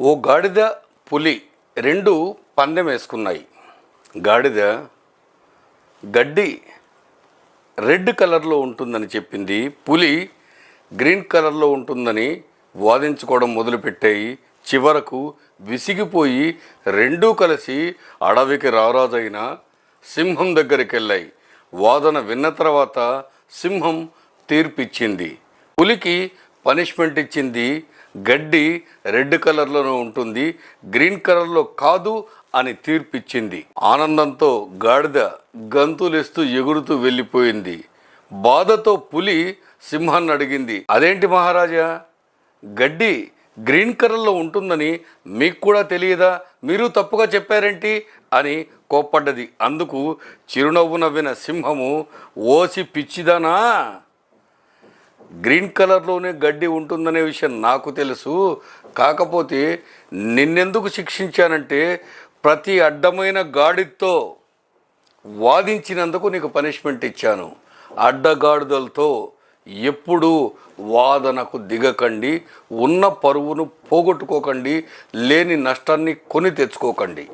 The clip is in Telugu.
ఓ గాడిద పులి రెండు పందెం వేసుకున్నాయి. గాడిద గడ్డి రెడ్ కలర్లో ఉంటుందని చెప్పింది. పులి గ్రీన్ కలర్లో ఉంటుందని వాదించుకోవడం మొదలుపెట్టాయి. చివరకు విసిగిపోయి రెండూ కలిసి అడవికి రారాజైన సింహం దగ్గరికి వెళ్ళాయి. వాదన విన్న తర్వాత సింహం తీర్పిచ్చింది. పులికి పనిష్మెంట్ ఇచ్చింది. గడ్డి రెడ్ కలర్లోనే ఉంటుంది, గ్రీన్ కలర్లో కాదు అని తీర్పిచ్చింది. ఆనందంతో గాడిద గంతులేస్తూ ఎగురుతూ వెళ్ళిపోయింది. బాధతో పులి సింహాన్ని అడిగింది, అదేంటి మహారాజా, గడ్డి గ్రీన్ కలర్లో ఉంటుందని మీకు కూడా తెలియదా? మీరు తప్పుగా చెప్పారేంటి అని కోప్పడ్డది. అందుకు చిరునవ్వు నవ్విన సింహము, ఓసి పిచ్చిదానా, గ్రీన్ కలర్లోనే గడ్డి ఉంటుందనే విషయం నాకు తెలుసు. కాకపోతే నిన్నెందుకు శిక్షించానంటే ప్రతి అడ్డమైన గాడితో వాదించినందుకు నీకు పనిష్మెంట్ ఇచ్చాను. అడ్డగాడిదలతో ఎప్పుడూ వాదనకు దిగకండి, ఉన్న పరువును పోగొట్టుకోకండి, లేని నష్టాన్ని కొని తెచ్చుకోకండి.